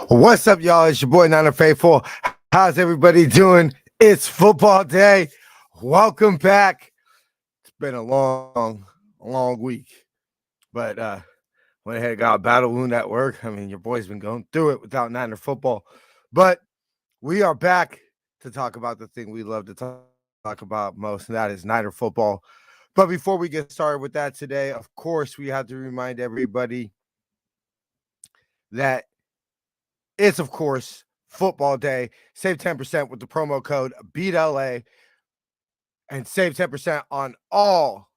What's up, y'all? It's your boy Niner Faithful. How's everybody doing? It's football day. Welcome back. It's been a long week, but went ahead and got a battle wound at work. I mean, your boy's been going through it without Niner football, but we are back to talk about the thing we love to talk about most, and that is Niner football. But before we get started with that today, of course, we have to remind everybody that it's, of course, football day. Save 10% with the promo code BEATLA and save 10% on all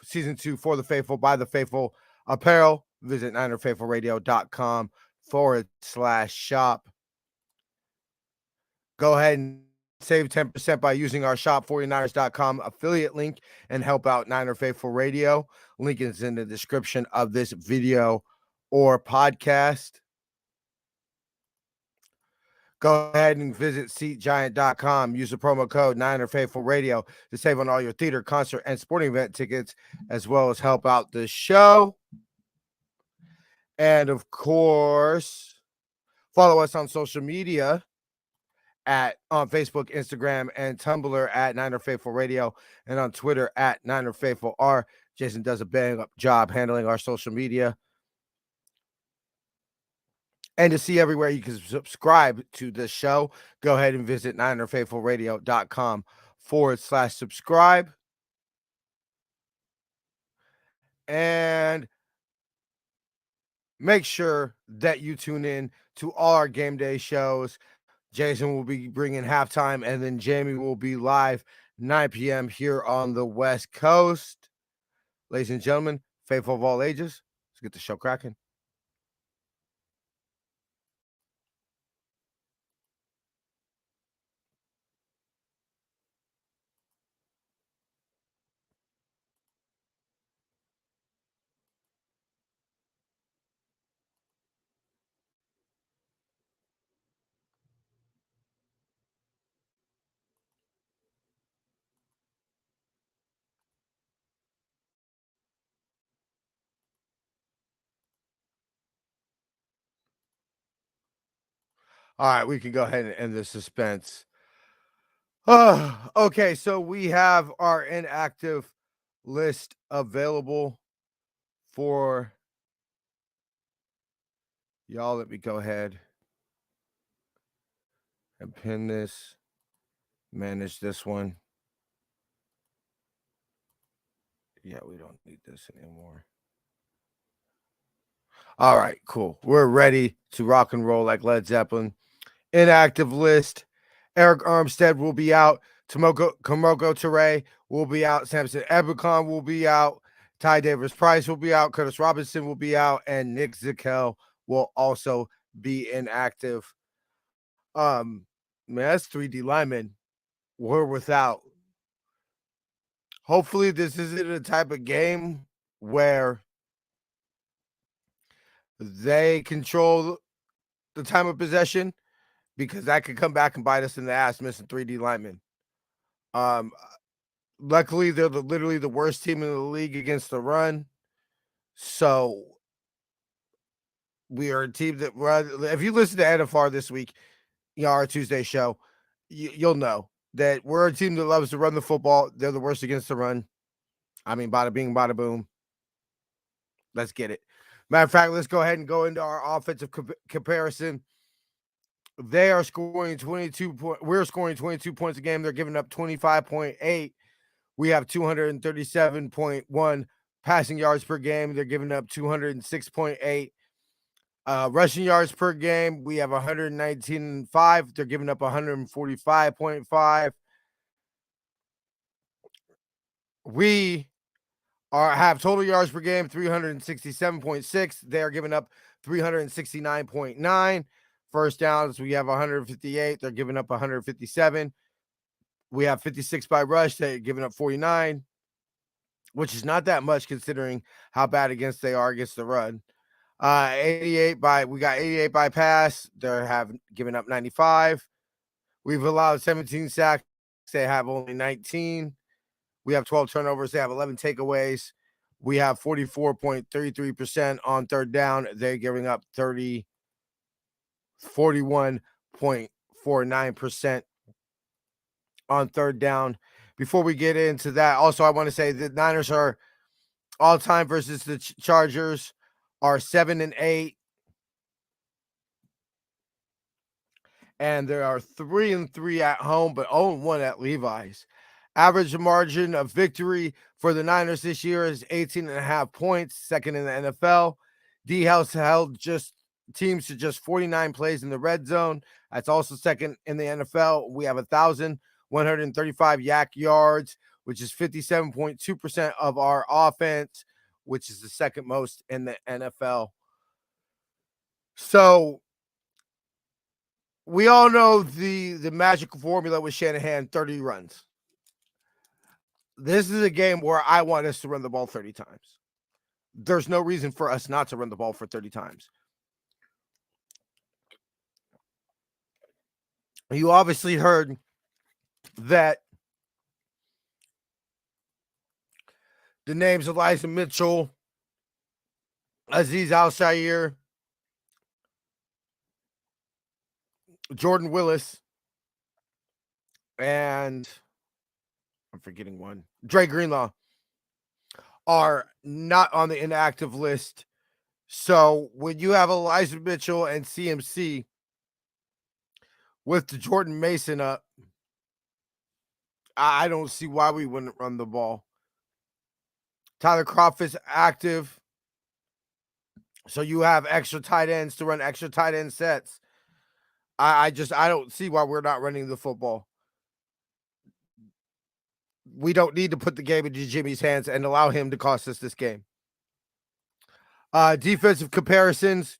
season 2 for the faithful by the faithful apparel. Visit ninerfaithfulradio.com/shop. Go ahead and save 10% by using our shop49ers.com affiliate link and help out Niner Faithful Radio. Link is in the description of this video or podcast. Go ahead and visit SeatGiant.com. Use the promo code Niner Faithful Radio to save on all your theater, concert, and sporting event tickets, as well as help out the show. And of course, follow us on social media on Facebook, Instagram, and Tumblr at Niner Faithful Radio, and on Twitter at Niner Faithful R. Jason does a bang up job handling our social media. And to see everywhere you can subscribe to this show, go ahead and visit ninerfaithfulradio.com/subscribe. And make sure that you tune in to all our game day shows. Jason will be bringing halftime, and then Jamie will be live 9 p.m. here on the West Coast. Ladies and gentlemen, faithful of all ages, let's get the show cracking. All right, we can go ahead and end the suspense. Okay, so we have our inactive list available for y'all. Let me go ahead and pin this, manage this one. Yeah, we don't need this anymore. All right, cool. We're ready to rock and roll like Led Zeppelin. Inactive list. Eric Armstead will be out. Komoko Ture will be out. Samson Ebukam will be out. Ty Davis Price will be out. Curtis Robinson will be out. And Nick Zakel will also be inactive. Man, that's 3D linemen. We're without. Hopefully, this isn't a type of game where they control the time of possession, because that could come back and bite us in the ass, missing 3D linemen. Luckily, they're literally the worst team in the league against the run. So we are a team that, if you listen to NFR this week, our Tuesday show, you'll know that we're a team that loves to run the football. They're the worst against the run. I mean, bada bing, bada boom. Let's get it. Matter of fact, let's go ahead and go into our offensive comparison. They are scoring 22 points. We're scoring 22 points a game. They're giving up 25.8. We have 237.1 passing yards per game. They're giving up 206.8. Rushing yards per game, we have 119.5. They're giving up 145.5. We have total yards per game, 367.6. They're giving up 369.9. First downs, we have 158. They're giving up 157. We have 56 by rush. They're giving up 49, which is not that much considering how bad against they are against the run. 88 by pass. They have given up 95. We've allowed 17 sacks. They have only 19. We have 12 turnovers. They have 11 takeaways. We have 44.33% on third down. They're giving up 30. 41.49% on third down. Before we get into that, also I want to say the Niners are all time versus the Chargers are 7-8, and there are 3-3 at home, but 0-1 at Levi's. Average margin of victory for the Niners this year is 18.5 points, second in the NFL. D House held just teams to just 49 plays in the red zone. That's also second in the NFL. We have 1,135 yak yards, which is 57.2% of our offense, which is the second most in the NFL. So we all know the magical formula with Shanahan, 30 runs. This is a game where I want us to run the ball 30 times. There's no reason for us not to run the ball for 30 times. You obviously heard that the names Elijah Mitchell, Azeez Al-Shaair, Jordan Willis, and I'm forgetting one, Dre Greenlaw, are not on the inactive list. So when you have Elijah Mitchell and CMC with the Jordan Mason up, I don't see why we wouldn't run the ball. Tyler Kroft is active. So you have extra tight ends to run extra tight end sets. I don't see why we're not running the football. We don't need to put the game into Jimmy's hands and allow him to cost us this game. Defensive comparisons.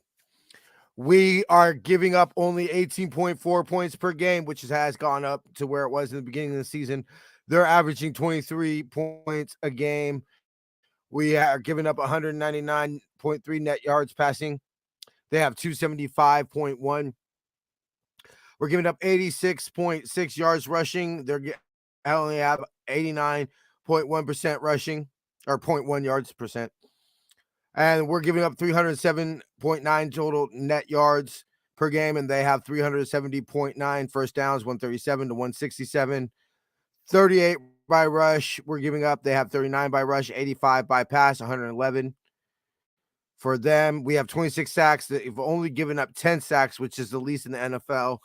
We are giving up only 18.4 points per game, which has gone up to where it was in the beginning of the season. They're averaging 23 points a game. We are giving up 199.3 net yards passing. They have 275.1. We're giving up 86.6 yards rushing. I only have 89.1% rushing, or 0.1 yards percent. And we're giving up 307.9 total net yards per game, and they have 370.9 first downs, 137 to 167. 38 by rush, we're giving up. They have 39 by rush, 85 by pass, 111. For them, we have 26 sacks. They've only given up 10 sacks, which is the least in the NFL.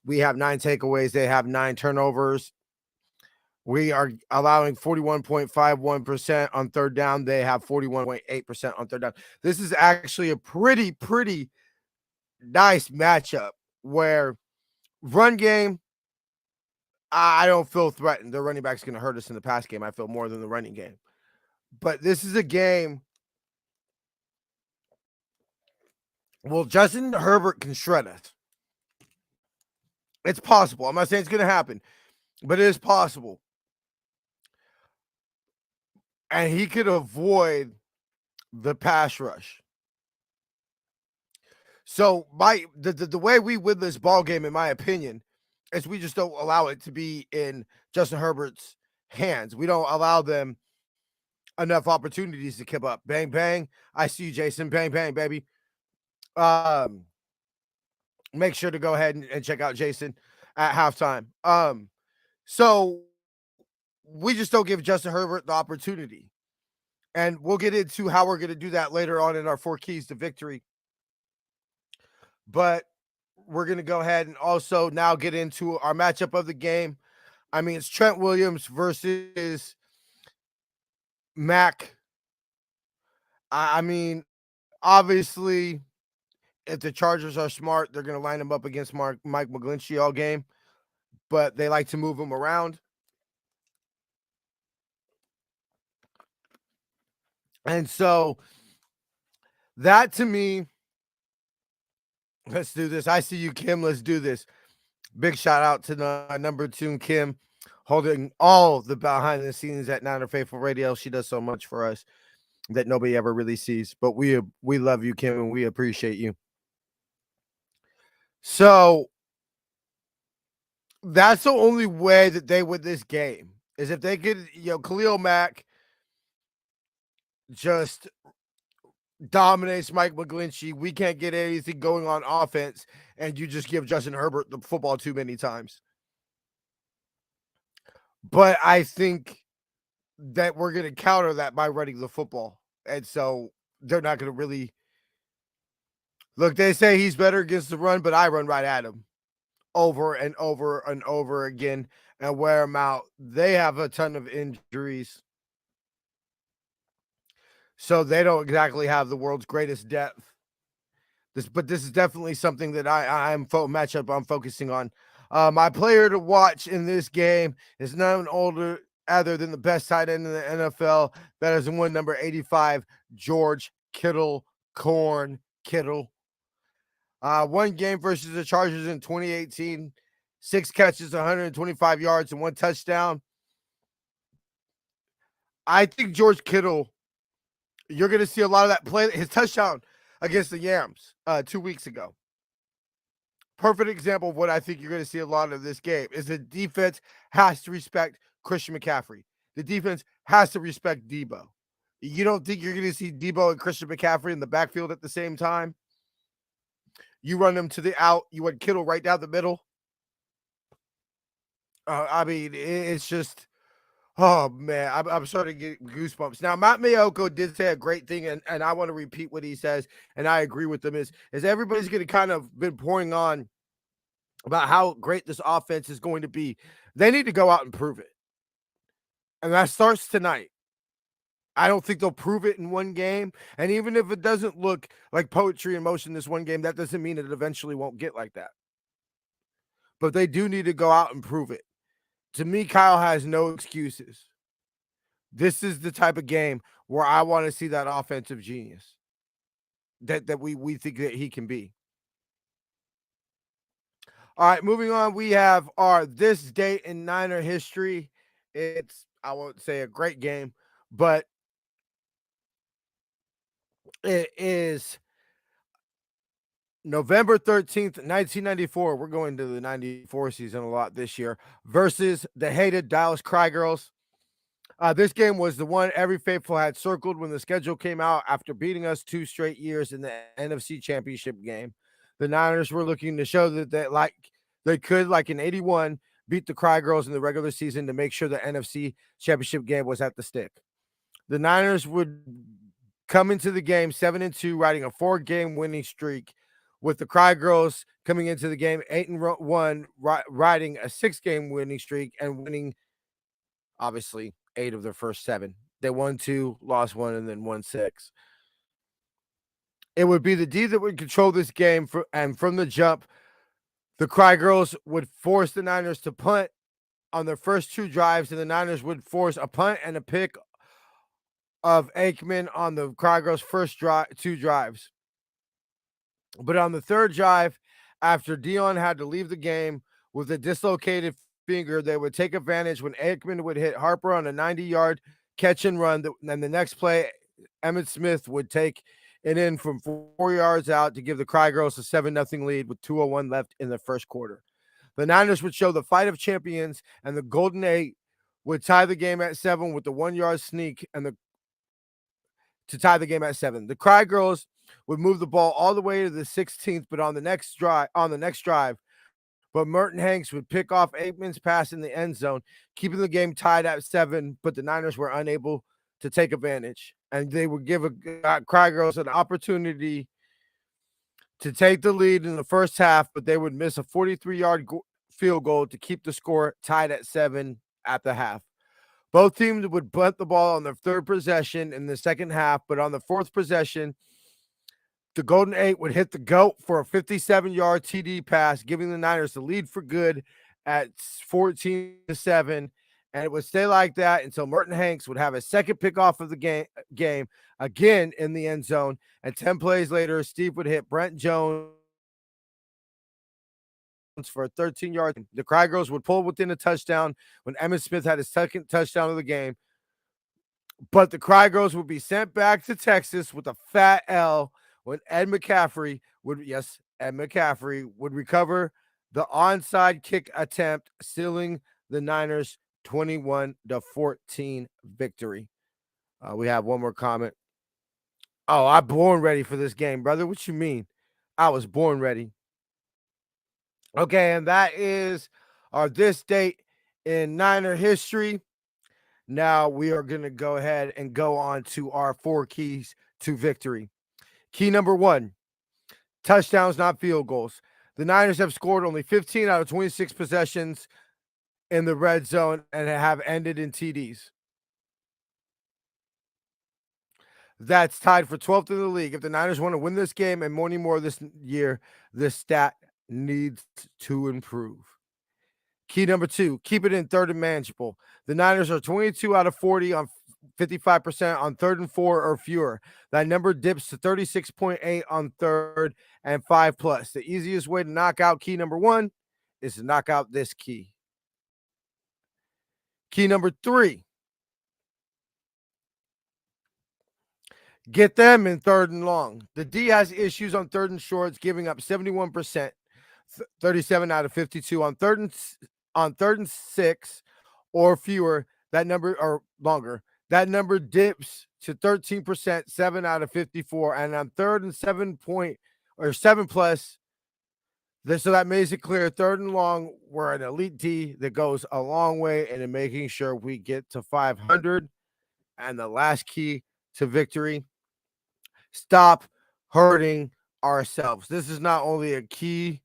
We have 9 takeaways. They have 9 turnovers. We are allowing 41.51% on third down. They have 41.8% on third down. This is actually a pretty nice matchup where run game, I don't feel threatened. The running back's going to hurt us in the pass game. I feel more than the running game. But this is a game. Well, Justin Herbert can shred us. It's possible. I'm not saying it's going to happen, but it is possible. And he could avoid the pass rush. So the way we win this ball game, in my opinion, is we just don't allow it to be in Justin Herbert's hands. We don't allow them enough opportunities to keep up. Bang, bang. I see you, Jason. Bang, bang, baby. Make sure to go ahead and check out Jason at halftime. So we just don't give Justin Herbert the opportunity. And we'll get into how we're going to do that later on in our 4 keys to victory. But we're going to go ahead and also now get into our matchup of the game. I mean, it's Trent Williams versus Mac. I mean, obviously, if the Chargers are smart, they're going to line him up against Mike McGlinchey all game. But they like to move him around. And so that to me, let's do this. I see you, Kim. Let's do this. Big shout out to the number 2, Kim, holding all the behind the scenes at Niner Faithful Radio. She does so much for us that nobody ever really sees. But we love you, Kim, and we appreciate you. So that's the only way that they win this game is if they could, Khalil Mack just dominates Mike McGlinchey. We can't get anything going on offense, and you just give Justin Herbert the football too many times. But I think that we're going to counter that by running the football. And so they're not going to really look. They say he's better against the run, but I run right at him over and over and over again and wear them out. They have a ton of injuries. So they don't exactly have the world's greatest depth. But this is definitely something that matchup I'm focusing on. My player to watch in this game is none older other than the best tight end in the NFL. That is one number 85, George Kittle, Corn Kittle. One game versus the Chargers in 2018, 6 catches, 125 yards, and 1 touchdown. I think George Kittle, you're going to see a lot of that play. His touchdown against the Yams 2 weeks ago. Perfect example of what I think you're going to see a lot of this game is the defense has to respect Christian McCaffrey. The defense has to respect Debo. You don't think you're going to see Debo and Christian McCaffrey in the backfield at the same time? You run them to the out. You want Kittle right down the middle. I mean, it's just, oh man, I'm starting to get goosebumps. Now, Matt Mayoko did say a great thing, and I want to repeat what he says, and I agree with him, is everybody's going to kind of been pouring on about how great this offense is going to be. They need to go out and prove it. And that starts tonight. I don't think they'll prove it in one game. And even if it doesn't look like poetry in motion this one game, that doesn't mean it eventually won't get like that. But they do need to go out and prove it. To me, Kyle has no excuses. This is the type of game where I want to see that offensive genius that we think that he can be. All right, moving on. We have our this date in Niner history. It's, I won't say a great game, but it is November 13th, 1994. We're going to the 94 season a lot this year versus the hated Dallas Cry Girls. This game was the one every faithful had circled when the schedule came out after beating us 2 straight years in the NFC Championship game. The Niners were looking to show that they could, like in 81, beat the Cry Girls in the regular season to make sure the NFC Championship game was at the stick. The Niners would come into the game 7-2, riding a 4-game winning streak, with the Cry Girls coming into the game 8-1, riding a 6-game winning streak and winning, obviously, 8 of their first 7. They won 2, lost 1, and then won 6. It would be the D that would control this game, and from the jump, the Cry Girls would force the Niners to punt on their first 2 drives, and the Niners would force a punt and a pick of Aikman on the Cry Girls' first 2 drives. But on the 3rd drive, after Dion had to leave the game with a dislocated finger, they would take advantage when Aikman would hit Harper on a 90-yard catch and run. And the next play, Emmitt Smith would take it in from 4 yards out to give the Cry Girls a 7-0 lead with 2:01 left in the first quarter. The Niners would show the fight of champions, and the Golden 8 would tie the game at 7 with the 1-yard sneak to tie the game at 7. The Cry Girls would move the ball all the way to the 16th, but on the next drive, but Merton Hanks would pick off Aikman's pass in the end zone, keeping the game tied at 7, but the Niners were unable to take advantage. And they would give Cry Girls an opportunity to take the lead in the first half, but they would miss a 43-yard field goal to keep the score tied at 7 at the half. Both teams would bunt the ball on their 3rd possession in the second half, but on the 4th possession, the Golden 8 would hit the GOAT for a 57-yard TD pass, giving the Niners the lead for good at 14-7, and it would stay like that until Merton Hanks would have a second pickoff of the game again in the end zone, and 10 plays later, Steve would hit Brent Jones for a 13-yard. The Cry Girls would pull within a touchdown when Emmitt Smith had his second touchdown of the game, but the Cry Girls would be sent back to Texas with a fat L when Ed McCaffrey would recover the onside kick attempt, sealing the Niners' 21-14 victory. We have one more comment Oh, I'm born ready for this game, brother. What you mean? I was born ready. Okay, and that is our this date in Niner history. Now we are going to go ahead and go on to our 4 keys to victory. Key number 1, touchdowns, not field goals. The Niners have scored only 15 out of 26 possessions in the red zone and have ended in TDs. That's tied for 12th in the league. If the Niners want to win this game and many more this year, this stat needs to improve. Key number 2, keep it in third and manageable. The Niners are 22 out of 40 on 55% on 3rd and 4 or fewer. That number dips to 36.8 on 3rd and 5 plus. The easiest way to knock out key number 1 is to knock out this key. Key number 3, get them in 3rd and long. The D has issues on 3rd and shorts, giving up 71%, 37 out of 52 on 3rd and 6 or fewer. That number or longer. That number dips to 13%, 7 out of 54, and on 3rd and 7 plus. So that makes it clear 3rd and long, we're an elite D that goes a long way in making sure we get to 500. And the last key to victory, stop hurting ourselves. This is not only a key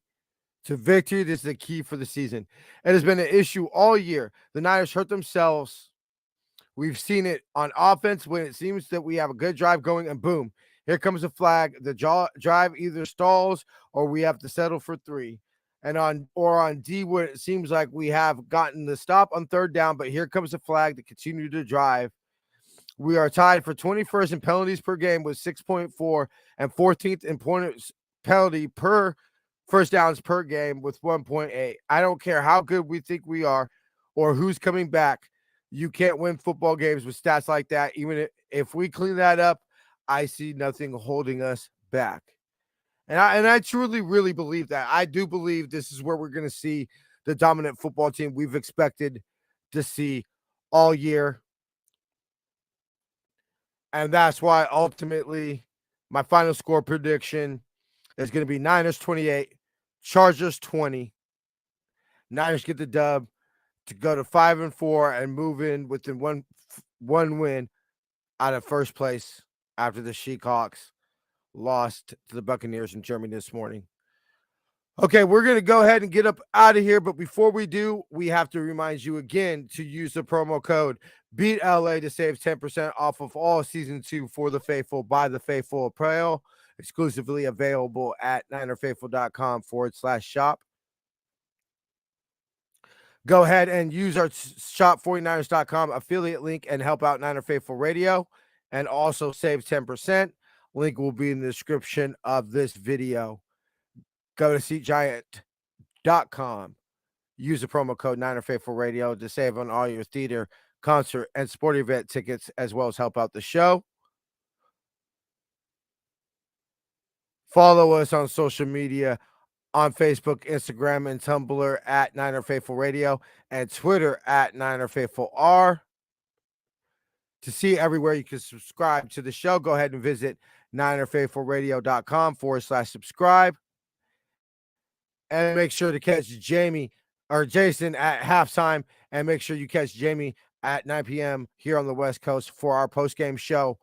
to victory, this is a key for the season. It has been an issue all year. The Niners hurt themselves. We've seen it on offense when it seems that we have a good drive going, and boom, here comes a flag. The drive either stalls or we have to settle for 3. And on D, when it seems like we have gotten the stop on 3rd down, but here comes a flag to continue to drive. We are tied for 21st in penalties per game with 6.4 and 14th in penalty per first downs per game with 1.8. I don't care how good we think we are or who's coming back. You can't win football games with stats like that. Even if we clean that up, I see nothing holding us back. And I truly, really believe that. I do believe this is where we're going to see the dominant football team we've expected to see all year. And that's why ultimately my final score prediction is going to be Niners 28, Chargers 20. Niners get the dub to go to 5-4 and move in within one win out of first place after the Seahawks lost to the Buccaneers in Germany this morning. Okay, we're going to go ahead and get up out of here. But before we do, we have to remind you again to use the promo code BEATLA to save 10% off of all season 2 for the faithful by the faithful apparel, exclusively available at ninerfaithful.com/shop. Go ahead and use our shop49ers.com affiliate link and help out Niner Faithful Radio and also save 10%. Link will be in the description of this video. Go to SeatGiant.com. Use the promo code Niner Faithful Radio to save on all your theater, concert, and sporting event tickets, as well as help out the show. Follow us on social media on Facebook, Instagram, and Tumblr at Niner Faithful Radio and Twitter at Niner Faithful R. To see everywhere you can subscribe to the show, go ahead and visit ninerfaithfulradio.com/subscribe. And make sure to catch Jamie or Jason at halftime. And make sure you catch Jamie at 9 p.m. here on the West Coast for our post-game show.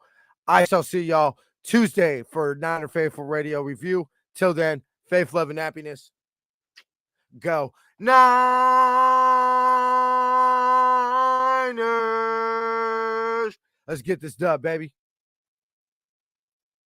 I shall see y'all Tuesday for Niner Faithful Radio review. Till then, faith, love, and happiness. Go Niners! Let's get this dub, baby.